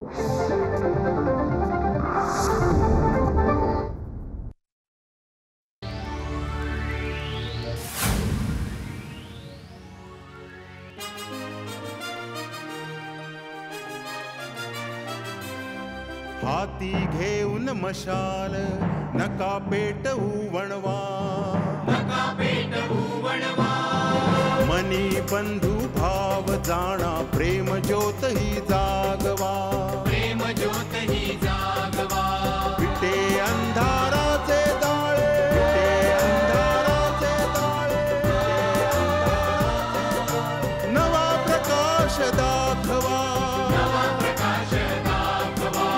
हाती घेऊन मशाल नका पेटवू वणवा, नका पेटवू वणवा, मनी बंधू भाव जाणा प्रेम ज्योत ही जागवा, प्रेम ज्योत ही जागवा, विटे अंधाराचे जाळे, विटे अंधाराचे जाळे, नवा प्रकाश दाखवा, नवा प्रकाश दाखवा,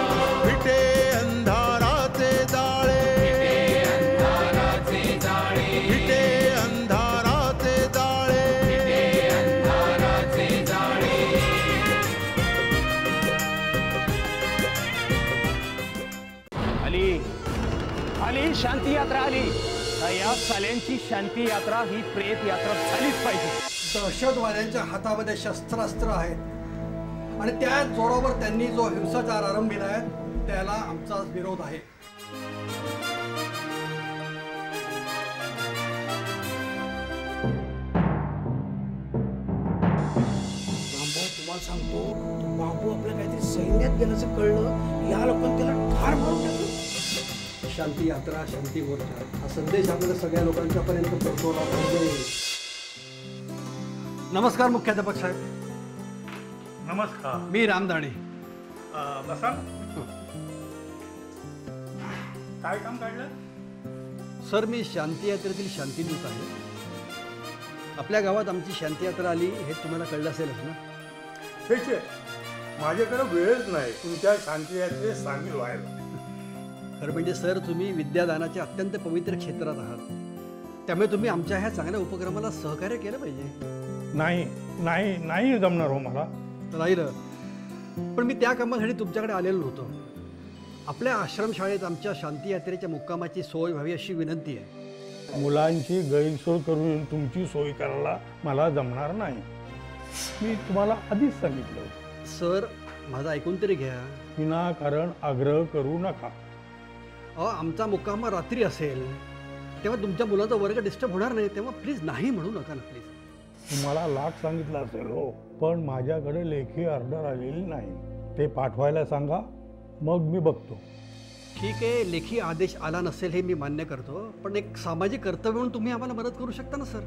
विटे अंधाराचे जाळे, विटे अंधाराचे जाळे, विटे अंधाराचे जाळे, विटे अंधाराचे जाळे. आली आली शांती यात्रा आली. या साल्यांची शांती यात्रा ही प्रेत यात्रा झालीच पाहिजे. दहशतवाद्यांच्या हातामध्ये शस्त्रास्त्र आहेत आणि त्या जोरावर त्यांनी जो हिंसाचार आरंभिला आहे त्याला आमचा विरोध आहे. तुम्हाला सांगतो, तो बाबू आपल्या काहीतरी सैन्यात गेल्याचं कळलं, या लोकांनी त्याला ठार मारून टाकलं. शांती यात्रा, शांती मोर्चा हा संदेश आपल्याला सगळ्या लोकांच्या पर्यंत पोहोचवला पाहिजे. नमस्कार मुख्याध्यापक साहेब. नमस्कार. मी रामदाणे. बसा. काय काम काढलं? सर, मी शांती यात्रेतील शांतीदूत आहे. आपल्या गावात आमची शांती यात्रा आली हे तुम्हाला कळलं असेलच ना? छे, माझ्याकडे वेळच नाही तुमच्या शांती यात्रेत सामील व्हायला. खरं म्हणजे सर, तुम्ही विद्यादानाच्या अत्यंत पवित्र क्षेत्रात आहात, त्यामुळे तुम्ही आमच्या ह्या चांगल्या उपक्रमाला सहकार्य केलं पाहिजे. नाही नाही नाही जमणार हो मला. राहिलं, पण मी त्या कामासाठी तुमच्याकडे आलेलो नव्हतो. आपल्या आश्रमशाळेत आमच्या शांती यात्रेच्या मुक्कामाची सोय व्हावी अशी विनंती आहे. मुलांची गैरसोय करून तुमची सोय करायला मला जमणार नाही. मी तुम्हाला आधीच सांगितलं. सर, माझं ऐकून तरी घ्या. विनाकारण आग्रह करू नका. आमचा मुक्काम रात्री असेल तेव्हा तुमच्या मुलाचा वर्ग डिस्टर्ब होणार नाही, तेव्हा प्लीज नाही म्हणू नका ना प्लीज. तुम्हाला लाख सांगितलं असेल हो, पण माझ्याकडे लेखी ऑर्डर आलेली नाही. ते पाठवायला सांगा, मग मी बघतो. ठीक आहे, लेखी आदेश आला नसेल हे मी मान्य करतो, पण एक सामाजिक कर्तव्य म्हणून तुम्ही आम्हाला मदत करू शकता ना सर.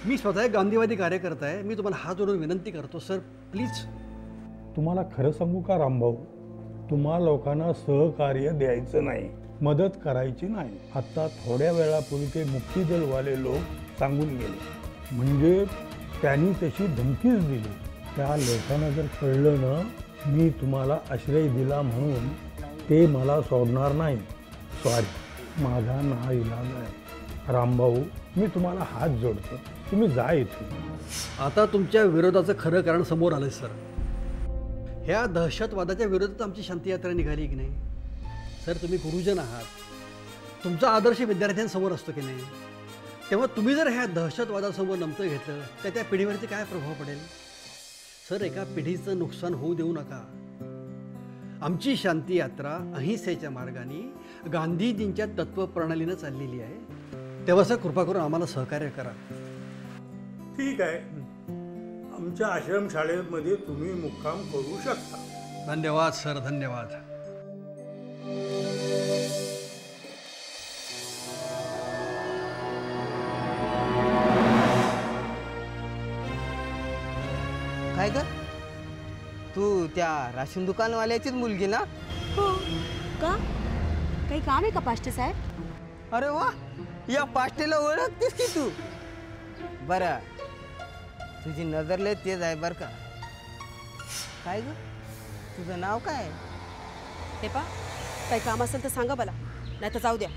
मी स्वतः एक गांधीवादी कार्यकर्ता आहे. मी तुम्हाला हात जोडून विनंती करतो सर, प्लीज. तुम्हाला खरं सांगू का रामभाऊ, तुम्हा लोकांना सहकार्य द्यायचं नाही, मदत करायची नाही. आता थोड्या वेळापूर्वी ते मुक्तीदलवाले लोक सांगून गेले, म्हणजे त्यांनी तशी धमकीच दिली. त्या लोकांना जर कळलं ना मी तुम्हाला आश्रय दिला म्हणून, ते मला सोडणार नाही. सॉरी, माझा नाइलाज आहे. रामभाऊ, मी तुम्हाला हात जोडतो, तुम्ही जा इथून. आता तुमच्या विरोधाचं खरं कारण समोर आलंय सर. ह्या दहशतवादाच्या विरोधात आमची शांती यात्रा निघाली की नाही? सर, तुम्ही गुरुजन आहात, तुमचा आदर्श विद्यार्थ्यांसमोर असतो की नाही? तेव्हा तुम्ही जर ह्या दहशतवादासमोर नमतं घेतलं तर त्या पिढीवरती काय प्रभाव पडेल? सर, एका पिढीचं नुकसान होऊ देऊ नका. आमची शांती यात्रा अहिंसेच्या मार्गाने गांधीजींच्या तत्वप्रणालीनं चाललेली आहे. तेव्हा सर, कृपा करून आम्हाला सहकार्य करा. ठीक आहे, आमच्या आश्रमशाळेमध्ये तुम्ही मुक्काम करू शकता. धन्यवाद सर, धन्यवाद. काय ग, तू त्या राशन दुकानवाल्याचीच मुलगी ना? हो. का, काही काम आहे का पाष्टे साहेब? अरे वा, या पाष्टेला ओळखतेस की तू? बरं, तुझी नजर लय तेज आहे बरं का. काय ग, तुझं नाव काय? हे पा, काही काम असेल तर सांगा मला, नाही तर जाऊ द्या.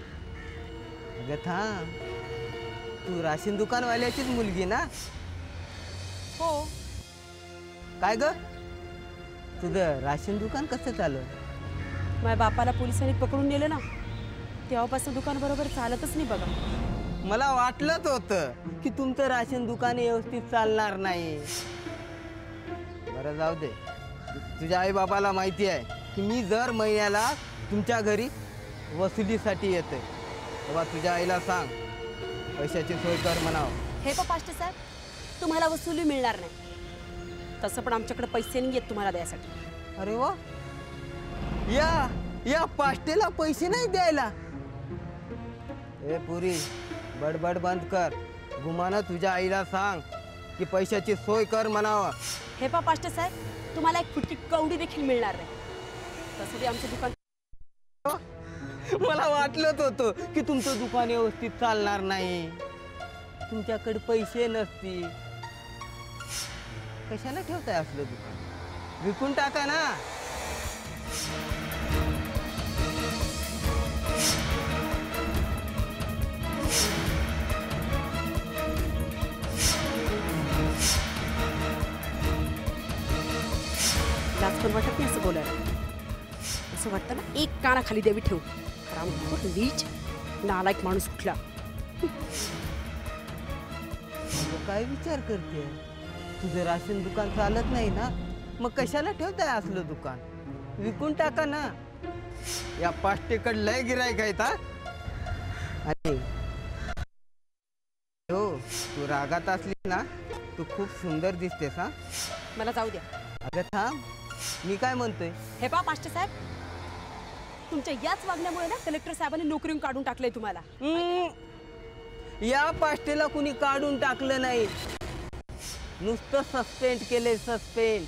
अगं थांब, तू राशन दुकानवाल्याचीच मुलगी ना? हो. काय ग, तुझं राशन दुकान कसं चालू? माझ्या बापाला पोलिसांनी पकडून नेलं ना, तेव्हापासून दुकान बरोबर चालतच नाही बघा. मला वाटलंच होतं की तुमचं राशन दुकान व्यवस्थित चालणार नाही. बरं जाऊ दे, तुझ्या आई बाबाला माहिती आहे की मी दर महिन्याला तुमच्या घरी वसुलीसाठी येते, तेव्हा तुझ्या आईला सांग पैशाची सोय कर म्हणावं. हे पा पाष्टे साहेब, तुम्हाला वसुली मिळणार नाही. तसं पण आमच्याकडे पैसे नाही आहेत तुम्हाला द्यायसाठी. अरे वा, या पाष्टेला पैसे नाही द्यायला. ए पुरी, बडबड बंद कर. गुमानं तुझ्या आईला सांग की पैशाची सोय कर म्हणावं. हे पा पाष्टे साहेब, तुम्हाला एक फुटकी कवडी देखील मिळणार नाही. तसं ते आमचं दुकान. मला वाटलंच होतं की तुमचं दुकान व्यवस्थित चालणार नाही, तुमच्याकडे पैसे नसतील. कशाला ठेवताय असलं दुकान? विकून टाका ना. लाज पण वाटत नाही असं बोलायला. असं वाटतं ना एक कानाखाली देवी ठेवू. रामखोट नीच नालायक माणूस कुठला. काय विचार करते? तुझं राशन दुकान चालत नाही ना, मग कशाला ठेवताय असलं दुकान? विकून टाका ना. या पाष्टेकडे लय गिराईक आहेत हा. आणि हो, तू रागात असली ना, तू खूप सुंदर दिसतेस हा. मला जाऊ द्या. अगं थांब, मी काय म्हणतोय. हे पा पाष्टे साहेब, तुमच्या याच वागण्यामुळे ना कलेक्टर साहेबांनी नोकरीहून काढून टाकलंय तुम्हाला. या पाष्टेला कुणी काढून टाकलं नाही, नुसतं सस्पेंड केले. सस्पेंड.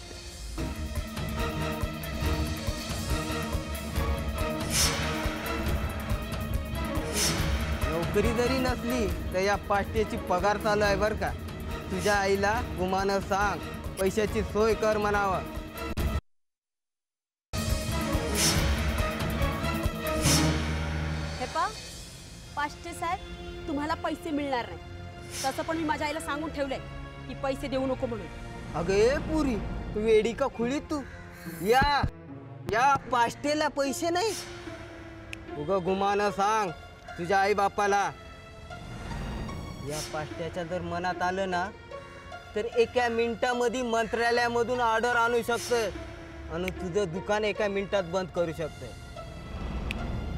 नोकरी जरी नसली तर या पाष्टेची पगार चालू आहे बर का. तुझ्या आईला गुमानं सांग पैशाची सोय कर म्हणावं. हे पा पाष्टे साहेब, तुम्हाला पैसे मिळणार नाही. तसं पण मी माझ्या आईला सांगून ठेवलंय की पैसे देऊ नको म्हणून. अगे पुरी, वेडी का खुळी तू. या पाष्टेला पैसे नाही. उगं गुमानं सांग तुझ्या आई बापाला. या पाष्ट्याच्या जर मनात आलं ना तर एका मिनिटामध्ये मंत्रालयामधून ऑर्डर आणू शकतोय आणि तुझं दुकान एका मिनिटात बंद करू शकतोय.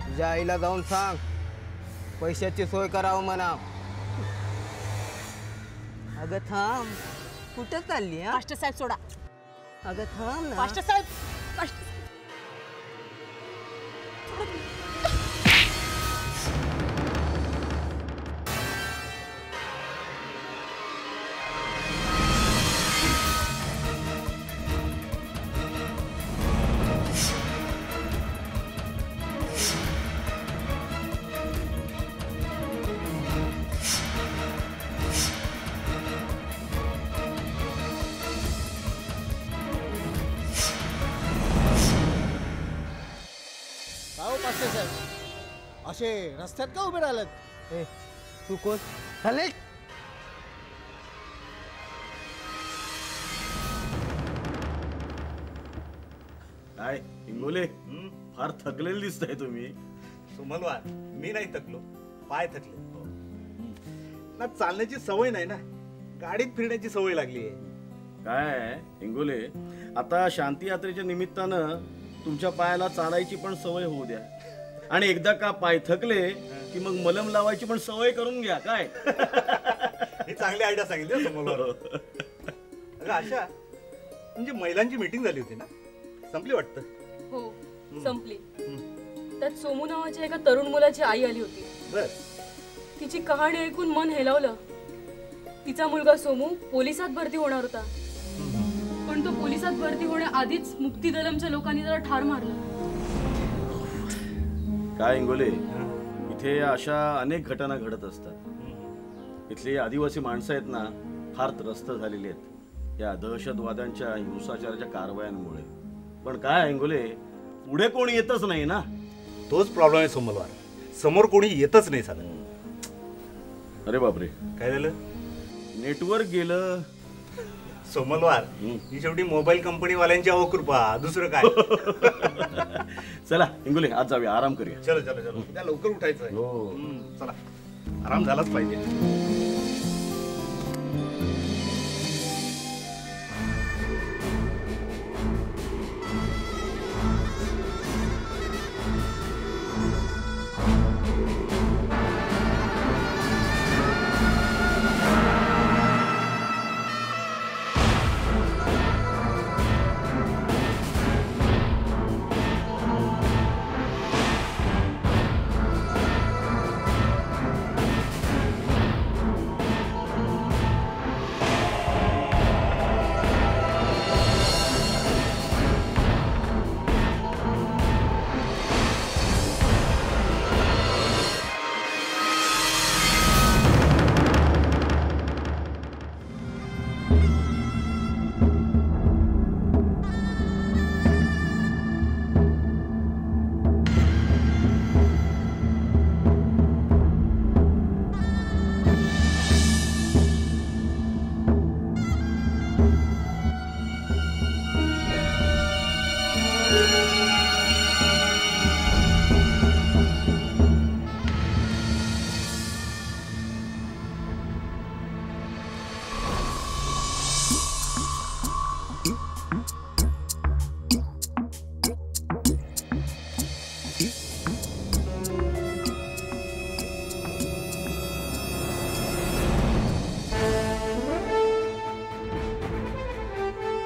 तुझ्या आईला जाऊन सांग पैशाची सोय करावं म्हणा. अगं थांब, कुठं चालली हा? पाष्टे साहेब सोडा. अगं थांब ना. पाष्टे साहेब, पाष्टे पाष्टे साहेब, असे रस्त्यात का उभे राहिलात? ए, तू कोण? चालेल. काय इंगोले, फार थकलेले दिसताय तुम्ही. सुमनवार, मी नाही थकलो, पाय थकले ना. चालण्याची सवय नाही ना, गाडीत फिरण्याची सवय लागली आहे. काय इंगोले, आता शांती यात्रेच्या निमित्तानं तुमच्या पायाला चालायची पण सवय होऊ द्या. आणि एकदा का पाय थकले की मग मलम लावायची पण सवय करून घ्या. काय ही चांगली आयडिया सांगितली समोर. अगं आशा, म्हणजे महिलांची मीटिंग झाली होती ना, संपली वाटतं? हो, संपली. त्यात सोमू नावाच्या एका तरुण मुलाची आई आली होती. बर. तिची कहाणी ऐकून मन हेलावलं. तिचा मुलगा सोमू पोलिसात भरती होणार होता, पण तो पोलिसात भरती होण्याआधीच मुक्ती दलमच्या लोकांनी त्याला ठार मारलं. काय इंगोले, इथे अशा अनेक घटना घडत असतात. इथली आदिवासी माणसं आहेत ना, फार त्रस्त झालेली आहेत या दहशतवाद्यांच्या हिंसाचाराच्या कारवायांमुळे. पण काय इंगोले, पुढे कोणी येतच नाही ना. तोच प्रॉब्लेम आहे सोमवार, समोर कोणी येतच नाही साधं. अरे बापरे, काय झालं? नेटवर्क गेलं. सोमवार ही शेवटी मोबाईल कंपनी वाल्यांची अवकृपा, दुसरं काय. चला इंगोले, आज जाऊया, आराम करूया. चलो चलो चलो, उद्या लवकर उठायचं आहे. हो. चला, आराम झालाच पाहिजे.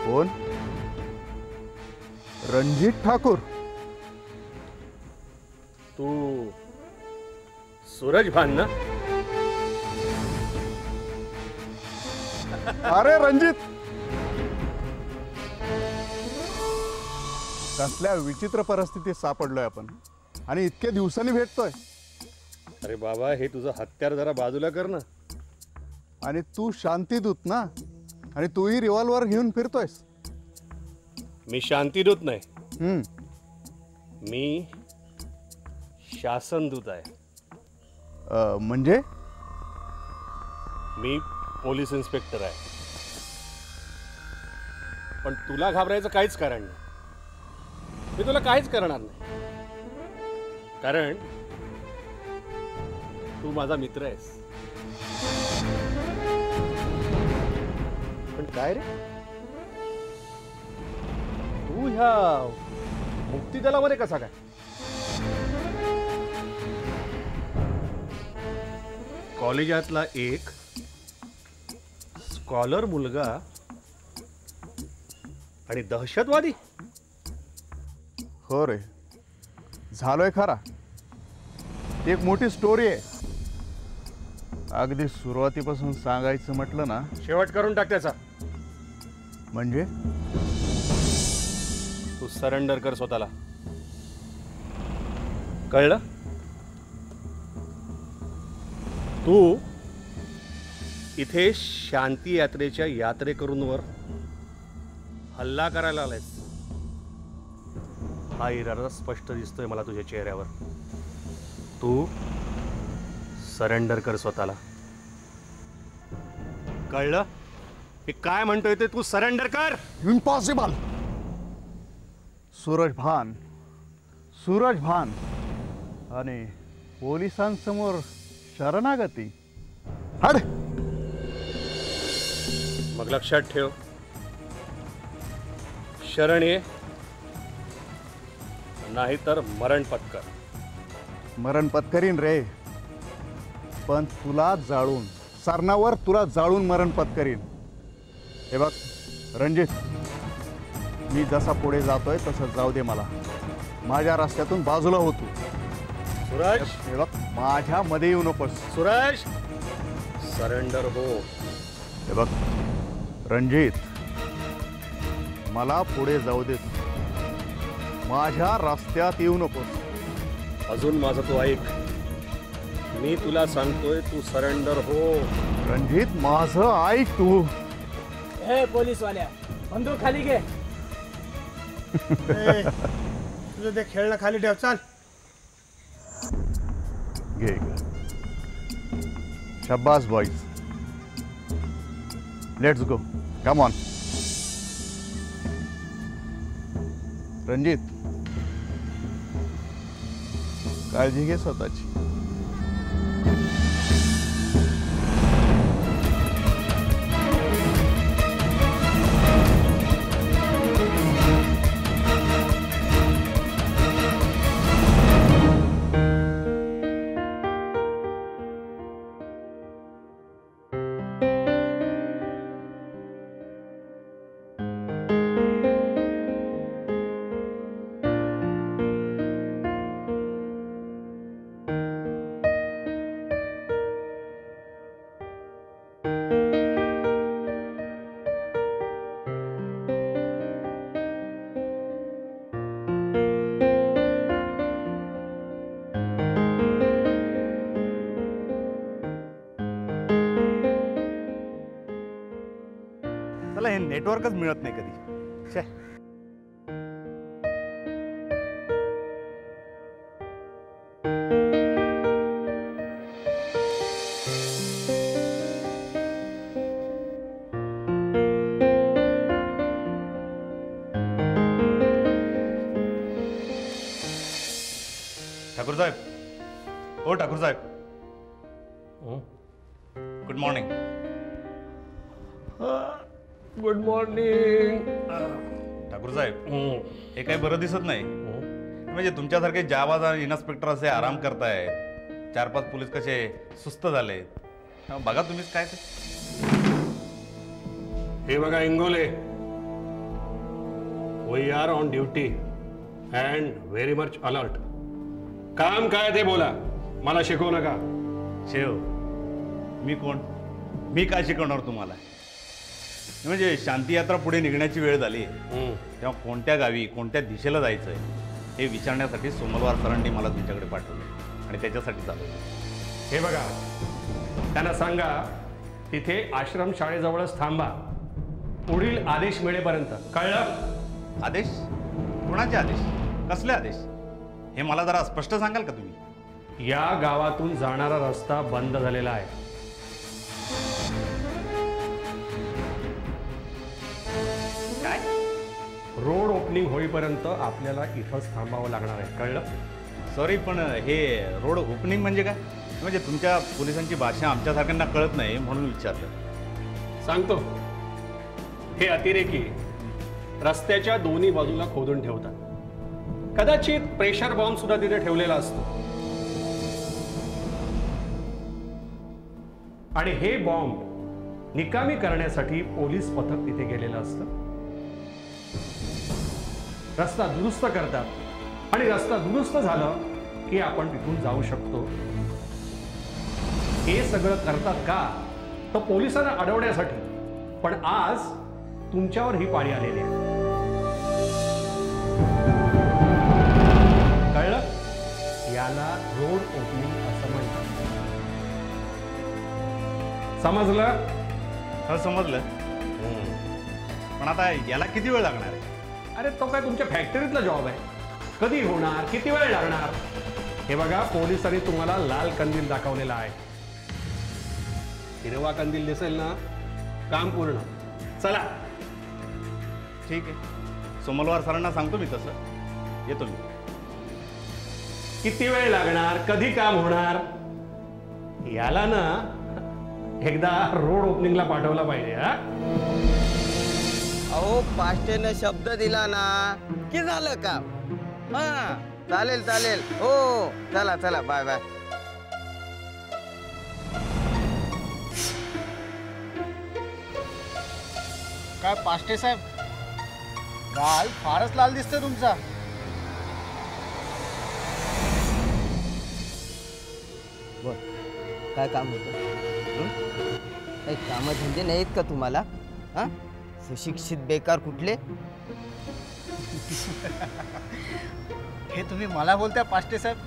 कोण? रणजित ठाकूर. तू सूरज भान ना? अरे रणजित, कसल्या विचित्र परिस्थितीत सापडलोय आपण आणि इतक्या दिवसांनी भेटतोय. अरे बाबा, हे तुझं हत्यार जरा बाजूला कर ना. आणि तू शांतीदूत ना, आणि तूही रिव्हॉल्वर घेऊन फिरतोयस. मी शांतीदूत नाही, मी शासनदूत आहे. म्हणजे? मी पोलीस इन्स्पेक्टर आहे. पण तुला घाबरायचं काहीच कारण नाही. मी तुला काहीच करणार नाही, कारण तू माझा मित्र आहेस. पण काय रे, तू ह्या मुक्तीदलामध्ये कसा काय? कॉलेजातला एक स्कॉलर मुलगा आणि दहशतवादी? हो रे, झालोय खरा. एक मोठी स्टोरी आहे. अगदी सुरुवातीपासून सांगायचं म्हटलं ना, शेवट करून टाक त्याचा. म्हणजे तू सरेंडर कर स्वतःला, कळलं? तू इथे शांती यात्रेच्या यात्रेकरूंवर हल्ला करायला आलायस. हा इरादा स्पष्ट दिसतोय मला तुझ्या चेहऱ्यावर. तू सरेंडर कर स्वतःला, कळलं? मी काय म्हणतोय ते तू सरेंडर कर. इम्पॉसिबल. सूरज भान आणि पोलिसांसमोर शरणागती. हड. मग लक्षात ठेव, शरण ये, नाहीतर मरण पत्कर. मरण पत्करीन रे, पण तुला जाळून, सरणावर तुला जाळून मरण पत्करीन. हे बघ रणजित, मी जसा पुढे जातोय तसं जाऊ दे मला. माझ्या रस्त्यातून बाजूला हो तू. सूरज, हे बघ, माझ्या मध्ये येऊ नकोस. सूरज, सरेंडर हो. हे बघ रणजित, मला पुढे जाऊ दे, माझ्या रस्त्यात येऊ नकोस. अजून माझं तू ऐक, मी तुला सांगतोय तू सरेंडर हो. रणजित, माझं ऐक तू. हे पोलीसवाल्या, बंदूक खाली घे. तुझं ते खेळणं खाली ठेव. चाल, घे. शाबास boys, let's go, come on. Ranjit, काळजी घे स्वतःची. त्याला हे नेटवर्कच मिळत नाही कधी. छे. ठाकूर साहेब, ओ ठाकूर साहेब, good morning. Good morning. Thakur साहेब, हे काही बरं दिसत नाही. म्हणजे तुमच्यासारखे जावाज आणि इन्स्पेक्टर असे आराम करताय, 4-5 पोलीस कसे सुस्त झाले. बघा तुम्हीच काय ते. हे बघा Ingole, we are on duty and very much alert. काम काय ते बोला, मला शिकवू नका. शेव, मी कोण? मी काय शिकवणार तुम्हाला? म्हणजे शांती यात्रा पुढे निघण्याची वेळ झाली, तेव्हा कोणत्या गावी कोणत्या दिशेला जायचं आहे हे विचारण्यासाठी सोमलवार सरांनी मला तुमच्याकडे पाठवलं आणि त्याच्यासाठी चालवलं. हे बघा, त्यांना सांगा तिथे आश्रम शाळेजवळच थांबा, पुढील आदेश मिळेपर्यंत. कळलं? आदेश? कोणाचे आदेश? कसले आदेश? हे मला जरा स्पष्ट सांगाल का तुम्ही? या गावातून जाणारा रस्ता बंद झालेला आहे. काय? रोड ओपनिंग होईपर्यंत आपल्याला इथंच थांबावं लागणार आहे. कळलं? सॉरी, पण हे रोड ओपनिंग म्हणजे काय? म्हणजे तुमच्या पोलिसांची भाषा आमच्यासारख्यांना कळत नाही म्हणून विचारलं. सांगतो. हे अतिरेकी रस्त्याच्या दोन्ही बाजूला खोदून ठेवतात. कदाचित प्रेशर बॉम्ब सुद्धा तिथे ठेवलेला असतो आणि हे बॉम्ब निकामी करण्यासाठी पोलीस पथक तिथे गेलेलं असतं. रस्ता दुरुस्त करतात आणि रस्ता दुरुस्त झालं की आपण तिथून जाऊ शकतो. हे सगळं करतात का? तर पोलिसांना अडवण्यासाठी. पण आज तुमच्यावर ही पाळी आलेली आहे. कळलं? याला रोड ओपनिंग असं म्हणतात. समजलं? हो, समजलं. पण आता याला किती वेळ लागणार आहे? अरे तो काय तुमच्या फॅक्टरीतला जॉब आहे? कधी होणार, किती वेळ लागणार? हे बघा, पोलिसांनी तुम्हाला लाल कंदील दाखवलेला आहे. हिरवा कंदील दिसेल ना, काम पूर्ण. चला. ठीक आहे, सोमवार सरांना सांगतो मी तसं. येतो मी. किती वेळ लागणार, कधी काम होणार, याला ना एकदा रोड ओपनिंगला पाठवला पाहिजे. हा, अहो पाष्टेनं शब्द दिला ना की झालं काम. हा, चालेल चालेल. हो, चला चला, बाय बाय. काय पाष्टे साहेब, गाल फारच लाल दिसतोय तुमचा. बोल, काय काम होतं? काही कामधंदे नाहीत का तुम्हाला? हा, सुशिक्षित बेकार कुठले? हे तुम्ही मला बोलताय पाष्टे साहेब?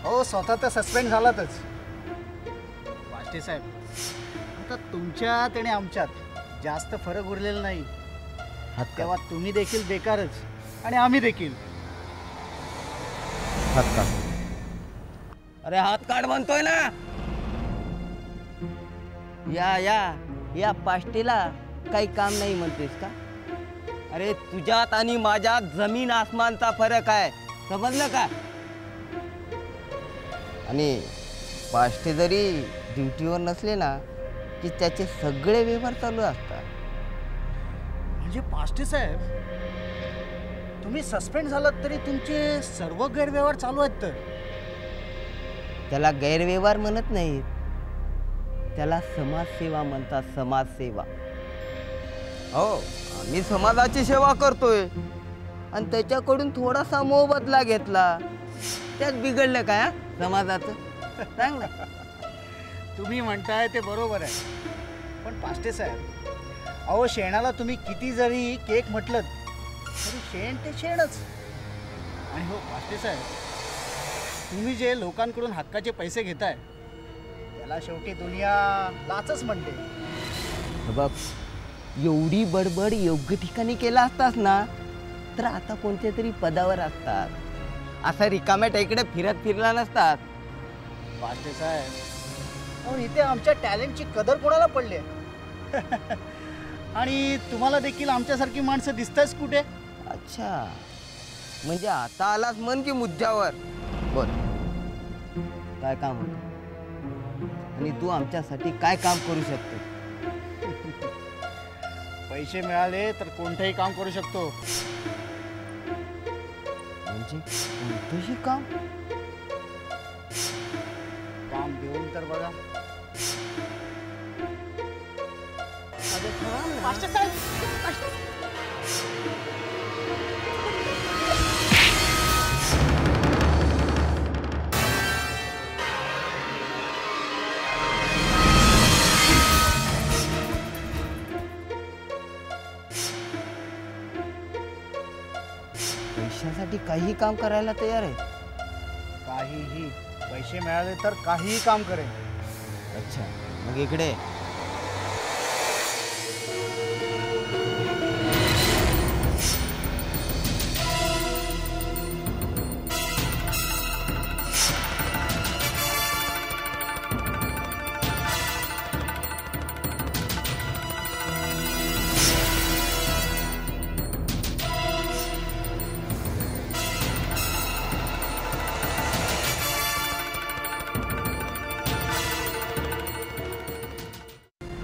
हो, स्वतः तर सस्पेंड झालातच. पाष्टे साहेब, आता तुमच्यात आणि आमच्यात जास्त फरक उरलेला नाही. तेव्हा तुम्ही देखील बेकारच आणि आम्ही देखील. हात काढ. अरे हात काढ म्हणतोय ना. या पाष्टीला काही काम नाही म्हणतेस का? अरे तुझ्यात आणि माझ्यात जमीन आसमानचा फरक आहे, समजलं का? आणि पाष्टे जरी ड्युटीवर नसले ना की त्याचे सगळे व्यवहार चालू असतात. म्हणजे पाष्टे साहेब, तुम्ही सस्पेंड झालात तरी तुमचे सर्व गैरव्यवहार चालू आहेत. तर त्याला गैरव्यवहार म्हणत नाहीत, त्याला समाजसेवा म्हणतात. समाजसेवा. हो, आम्ही समाजाची सेवा करतोय आणि त्याच्याकडून थोडासा मोबदला घेतला, त्यात बिघडलं काय? हा, समाजाचं सांग ना. तुम्ही म्हणताय ते बरोबर आहे, पण पाष्टे साहेब, अहो शेणाला तुम्ही किती जरी केक म्हटलं तरी शेण ते शेणच. आणि हो पाष्टे साहेब, तुम्ही जे लोकांकडून हक्काचे पैसे घेताय त्याला शेवटी दुनिया लाचच म्हणते. बघ, एवढी बडबड योग्य ठिकाणी केला असतास ना तर आता कोणत्या तरी पदावर असतात. असा रिकाम्या टेकडे फिरला नसतात. पाष्टे साहेब, अहो इथे आमच्या टॅलेंटची कदर कोणाला पडली? आणि तुम्हाला देखील आमच्यासारखी माणसं दिसतायच कुठे? अच्छा, म्हणजे आता आलास मन की मुद्द्यावर. बोल, काय काम होतं आणि तू आमच्यासाठी काय काम करू शकतो? पैसे मिळाले तर कोणतंही काम करू शकतो. म्हणजे कोणतंही काम? काम देऊन तर बघा. मास्टर साहेब, पैशासाठी काही काम करायला तयार आहे. काहीही, पैसे मिळाले तर काहीही काम करेन. अच्छा, मग इकडे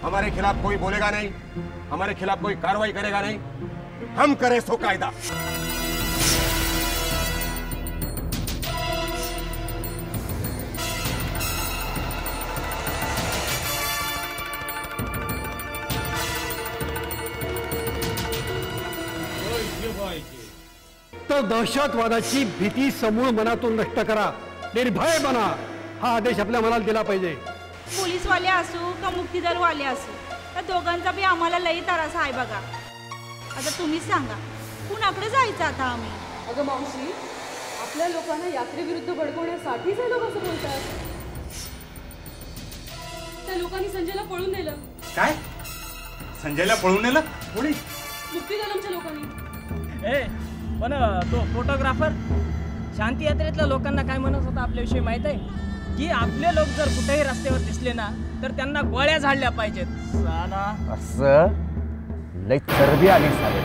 हमारे खिलाफ कोई बोलेगा नहीं, हमारे खिलाफ कोई कार्रवाई करेगा नहीं. हम करें सो कायदा. तर दहशतवादाची भीती समूळ मनातून नष्ट करा, निर्भय बना, हा आदेश आपल्या मनाला दिला पाहिजे. पोलीसवाले असू का मुक्तीदलवाले असू, त्या दोघांचा बी आम्हाला लई त्रास आहे बघा. आता तुम्हीच सांगा, कुणाकडे जायचं आता आम्ही? अगं मावशी, आपल्या लोकांना यात्रेविरुद्ध भडकवण्यासाठीच हे लोक असं बोलतात. त्या लोकांनी संजयला पळून नेलं. काय? संजयला पळून नेलं? कोणी? मुक्तीदलमच्या लोकांनी. ए पण तो फोटोग्राफर शांती यात्रेतल्या लोकांना काय म्हणत होता आपल्याविषयी माहित आहे? की आपले लोक जर कुठेही रस्त्यावर दिसले ना तर त्यांना गोळ्या झाडल्या पाहिजेत. साला असं लय चरबी आली साले.